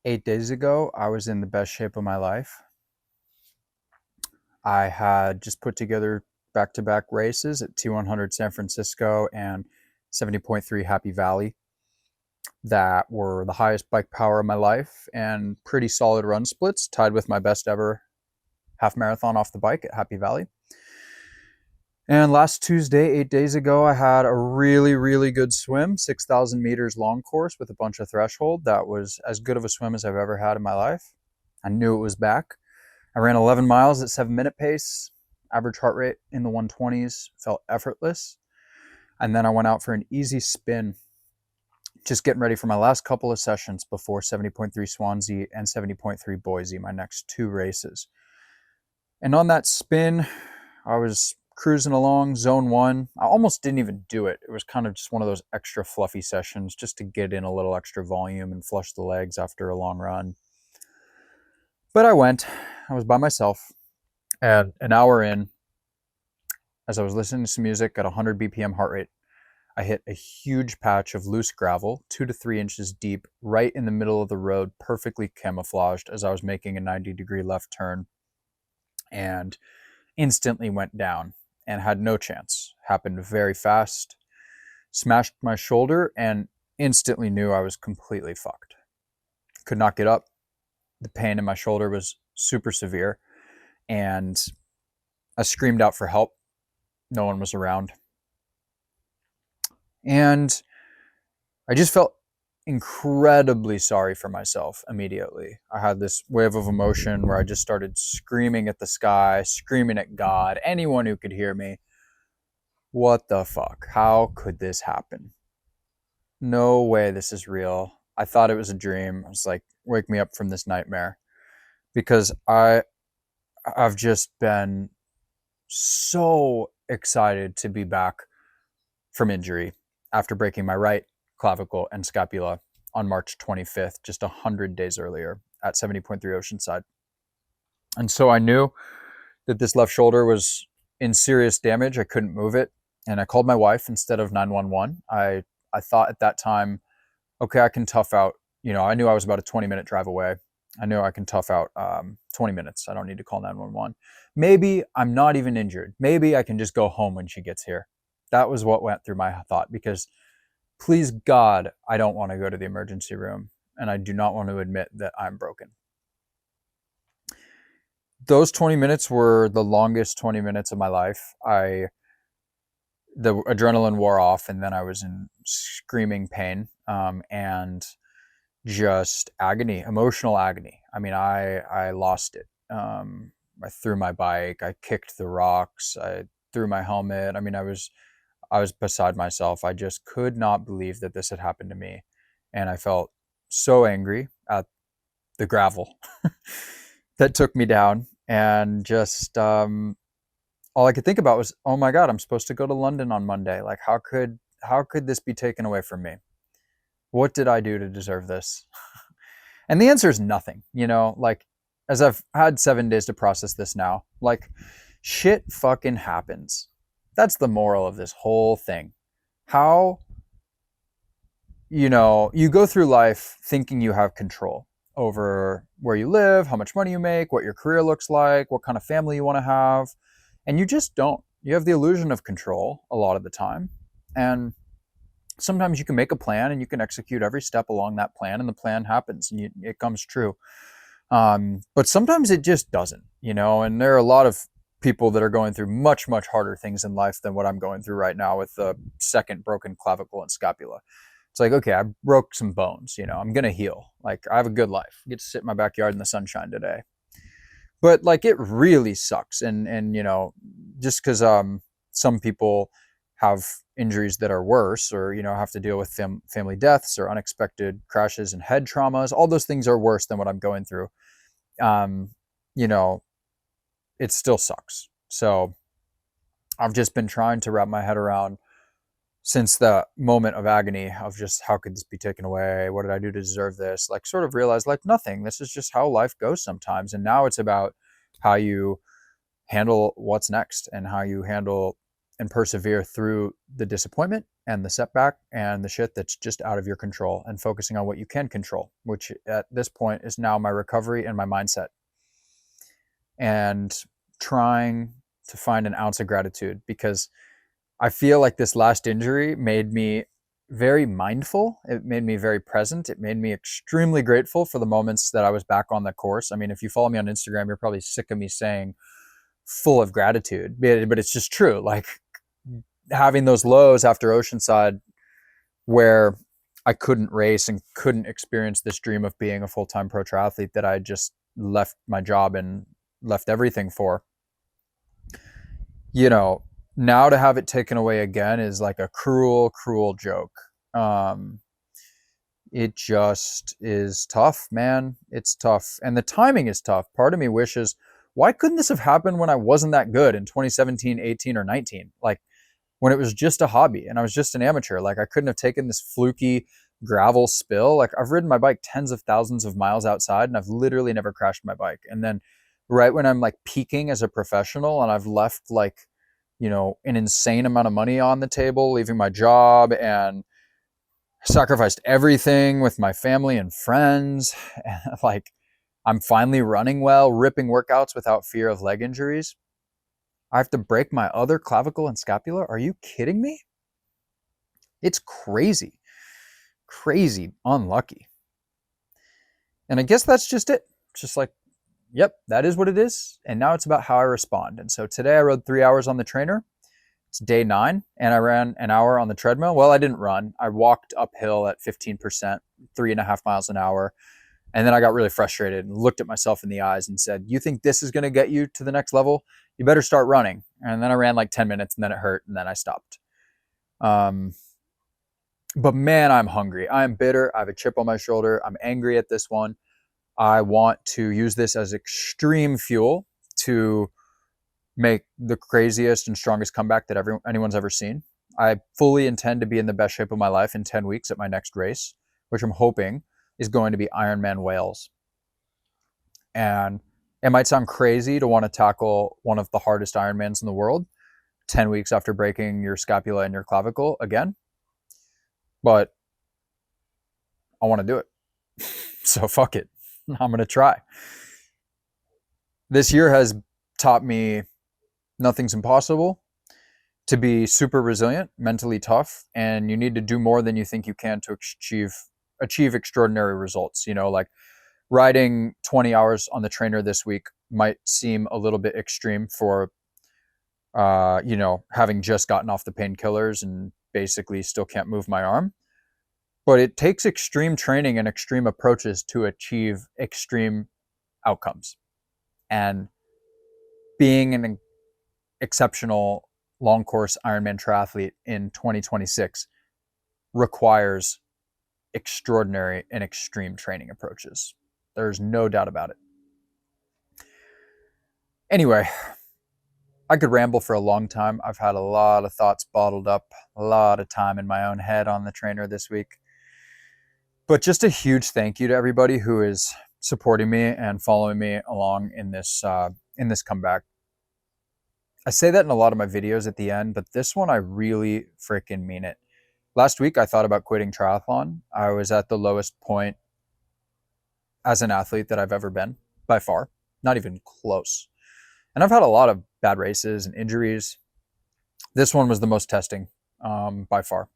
8 days ago, I was in the best shape of my life. I had just put together back-to-back races at T100 San Francisco and 70.3 Happy Valley that were the highest bike power of my life and pretty solid run splits, tied with my best ever half marathon off the bike at Happy Valley. And last Tuesday, 8 days ago, I had a really, really good swim, 6,000 meters long course with a bunch of threshold. That was as good of a swim as I've ever had in my life. I knew it was back. I ran 11 miles at 7-minute pace, average heart rate in the 120s, felt effortless. And then I went out for an easy spin, just getting ready for my last couple of sessions before 70.3 Swansea and 70.3 Boise, my next two races. And on that spin, I was cruising along zone one. I almost didn't even do it. It was kind of just one of those extra fluffy sessions just to get in a little extra volume and flush the legs after a long run. But I went. I was by myself. And an hour in, as I was listening to some music at 100 BPM heart rate, I hit a huge patch of loose gravel, 2 to 3 inches deep, right in the middle of the road, perfectly camouflaged as I was making a 90-degree left turn, and instantly went down and had no chance. Happened very fast, smashed my shoulder, and instantly knew I was completely fucked. Could not get up. The pain in my shoulder was super severe, and I screamed out for help. No one was around. And I just felt incredibly sorry for myself immediately. I had this wave of emotion where I just started screaming at the sky, screaming at God, anyone who could hear me. What the fuck? How could this happen? No way this is real. I thought it was a dream. I was like, wake me up from this nightmare. Because I've just been so excited to be back from injury after breaking my right clavicle and scapula on March 25th, just 100 days earlier at 70.3 Oceanside. And so I knew that this left shoulder was in serious damage. I couldn't move it. And I called my wife instead of 911. I thought at that time, okay, I can tough out. I knew I was about a 20-minute drive away. I knew I can tough out 20 minutes. I don't need to call 911. Maybe I'm not even injured. Maybe I can just go home when she gets here. That was what went through my thought, because please God, I don't want to go to the emergency room, and I do not want to admit that I'm broken. Those 20 minutes were the longest 20 minutes of my life. The adrenaline wore off, and then I was in screaming pain and just agony, emotional agony. I mean, I lost it. I threw my bike. I kicked the rocks. I threw my helmet. I mean, I was beside myself. I just could not believe that this had happened to me. And I felt so angry at the gravel that took me down. And just all I could think about was, oh my God, I'm supposed to go to London on Monday. Like, how could this be taken away from me? What did I do to deserve this? And the answer is nothing, like, as I've had 7 days to process this now, like, shit fucking happens. That's the moral of this whole thing. How, you go through life thinking you have control over where you live, how much money you make, what your career looks like, what kind of family you want to have. And you just don't. You have the illusion of control a lot of the time. And sometimes you can make a plan and you can execute every step along that plan, and the plan happens and it comes true. But sometimes it just doesn't, and there are a lot of people that are going through much, much harder things in life than what I'm going through right now with the second broken clavicle and scapula. It's like, okay, I broke some bones, I'm going to heal. Like, I have a good life. I get to sit in my backyard in the sunshine today. But like, it really sucks. And just because some people have injuries that are worse, or have to deal with family deaths or unexpected crashes and head traumas, all those things are worse than what I'm going through. It still sucks. So I've just been trying to wrap my head around, since the moment of agony of just, how could this be taken away? What did I do to deserve this? Like, sort of realize, like, nothing. This is just how life goes sometimes. And now it's about how you handle what's next and how you handle and persevere through the disappointment and the setback and the shit that's just out of your control, and focusing on what you can control, which at this point is now my recovery and my mindset, and trying to find an ounce of gratitude, because I feel like this last injury made me very mindful. It made me very present. It made me extremely grateful for the moments that I was back on the course. I mean, if you follow me on Instagram, you're probably sick of me saying full of gratitude, but it's just true. Like, having those lows after Oceanside where I couldn't race and couldn't experience this dream of being a full-time pro triathlete that I just left my job and left everything for, you know, now to have it taken away again is like a cruel, cruel joke. It just is tough, man. It's tough. And the timing is tough. Part of me wishes, why couldn't this have happened when I wasn't that good in 2017, 18, or 19? Like, when it was just a hobby and I was just an amateur. Like, I couldn't have taken this fluky gravel spill. Like, I've ridden my bike tens of thousands of miles outside and I've literally never crashed my bike. And then right when I'm like peaking as a professional and I've left like, you know, an insane amount of money on the table, leaving my job and sacrificed everything with my family and friends. And like, I'm finally running well, ripping workouts without fear of leg injuries. I have to break my other clavicle and scapula. Are you kidding me? It's crazy, crazy unlucky. And I guess that's just it. It's just like, yep, that is what it is. And now it's about how I respond. And so today I rode 3 hours on the trainer. It's day 9 and I ran an hour on the treadmill. Well, I didn't run. I walked uphill at 15%, 3.5 miles an hour. And then I got really frustrated and looked at myself in the eyes and said, you think this is going to get you to the next level? You better start running. And then I ran like 10 minutes and then it hurt and then I stopped. But man, I'm hungry. I'm bitter. I have a chip on my shoulder. I'm angry at this one. I want to use this as extreme fuel to make the craziest and strongest comeback that anyone's ever seen. I fully intend to be in the best shape of my life in 10 weeks at my next race, which I'm hoping is going to be Ironman Wales. And it might sound crazy to want to tackle one of the hardest Ironmans in the world 10 weeks after breaking your scapula and your clavicle again, but I want to do it. So fuck it. I'm going to try. This year has taught me nothing's impossible, to be super resilient, mentally tough, and you need to do more than you think you can to achieve extraordinary results. You know, like riding 20 hours on the trainer this week might seem a little bit extreme for, you know, having just gotten off the painkillers and basically still can't move my arm. But it takes extreme training and extreme approaches to achieve extreme outcomes. And being an exceptional long course Ironman triathlete in 2026 requires extraordinary and extreme training approaches. There's no doubt about it. Anyway, I could ramble for a long time. I've had a lot of thoughts bottled up, a lot of time in my own head on the trainer this week. But just a huge thank you to everybody who is supporting me and following me along in this comeback. I say that in a lot of my videos at the end, but this one I really freaking mean it. Last week I thought about quitting triathlon. I was at the lowest point as an athlete that I've ever been, by far, not even close. And I've had a lot of bad races and injuries. This one was the most testing, by far.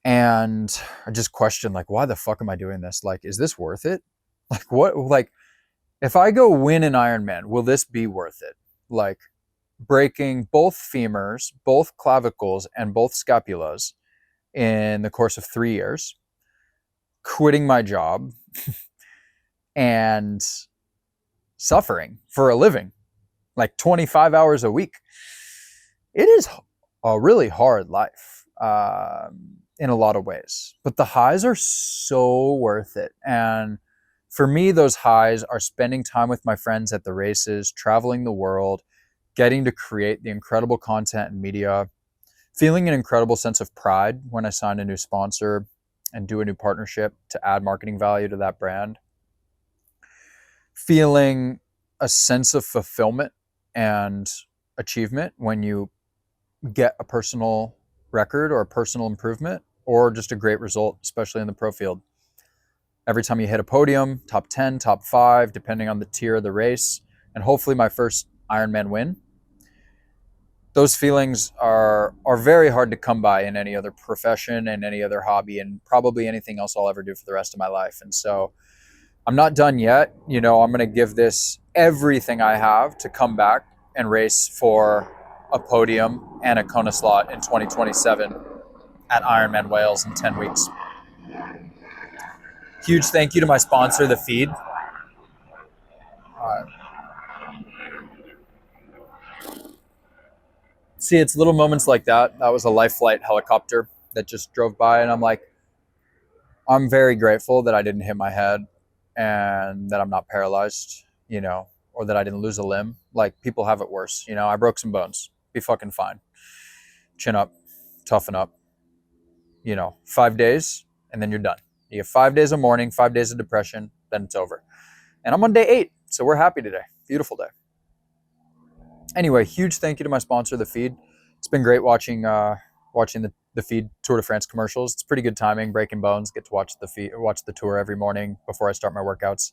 And I just questioned, like, why the fuck am I doing this? Like, is this worth it? Like, what, like, if I go win an Ironman, will this be worth it? Like, breaking both femurs, both clavicles, and both scapulas in the course of 3 years, quitting my job, and suffering for a living, like 25 hours a week. It is a really hard life in a lot of ways, but the highs are so worth it. And for me, those highs are spending time with my friends at the races, traveling the world, getting to create the incredible content and media, feeling an incredible sense of pride when I sign a new sponsor and do a new partnership to add marketing value to that brand, feeling a sense of fulfillment and achievement when you get a personal record or a personal improvement or just a great result, especially in the pro field. Every time you hit a podium, top 10, top 5, depending on the tier of the race, and hopefully my first Ironman win, those feelings are very hard to come by in any other profession and any other hobby and probably anything else I'll ever do for the rest of my life. And so I'm not done yet. I'm going to give this everything I have to come back and race for a podium and a Kona slot in 2027 at Ironman Wales in 10 weeks. Huge thank you to my sponsor, The Feed. See, it's little moments like that. That was a life flight helicopter that just drove by, and I'm like, I'm very grateful that I didn't hit my head and that I'm not paralyzed, or that I didn't lose a limb. Like, people have it worse. I broke some bones. Be fucking fine. Chin up, toughen up. 5 days, and then you're done. You have 5 days of mourning, 5 days of depression, then it's over. And I'm on day 8, so we're happy today. Beautiful day. Anyway, huge thank you to my sponsor, The Feed. It's been great watching the Feed Tour de France commercials. It's pretty good timing, breaking bones. Get to watch the tour every morning before I start my workouts.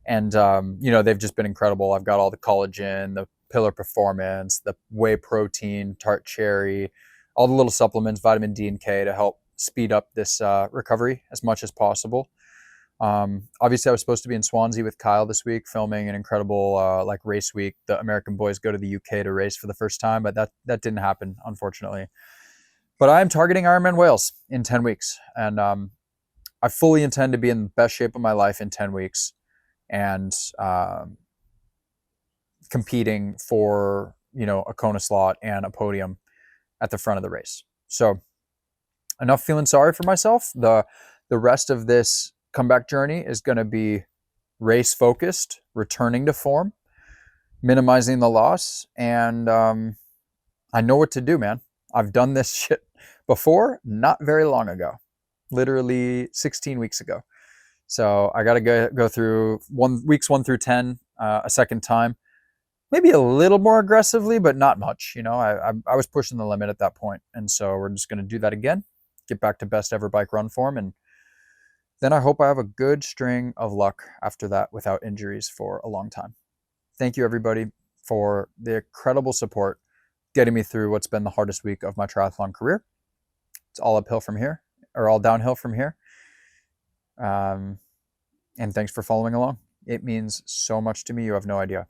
And, they've just been incredible. I've got all the collagen, the Pillar Performance, the whey protein, tart cherry, all the little supplements, vitamin D and K, to help speed up this recovery as much as possible. Obviously, I was supposed to be in Swansea with Kyle this week, filming an incredible race week. The American boys go to the UK to race for the first time, but that didn't happen, unfortunately. But I am targeting Ironman Wales in 10 weeks, and I fully intend to be in the best shape of my life in 10 weeks, and competing for a Kona slot and a podium at the front of the race. So enough feeling sorry for myself. The rest of this comeback journey is going to be race focused, returning to form, minimizing the loss, and I know what to do, man. I've done this shit before, not very long ago, literally 16 weeks ago. So I got to go through weeks 1 through 10 a second time, maybe a little more aggressively, but not much. I was pushing the limit at that point, and so we're just going to do that again, get back to best ever bike run form, and then I hope I have a good string of luck after that without injuries for a long time. Thank you, everybody, for the incredible support getting me through what's been the hardest week of my triathlon career. It's all uphill from here, or all downhill from here. And thanks for following along. It means so much to me. You have no idea.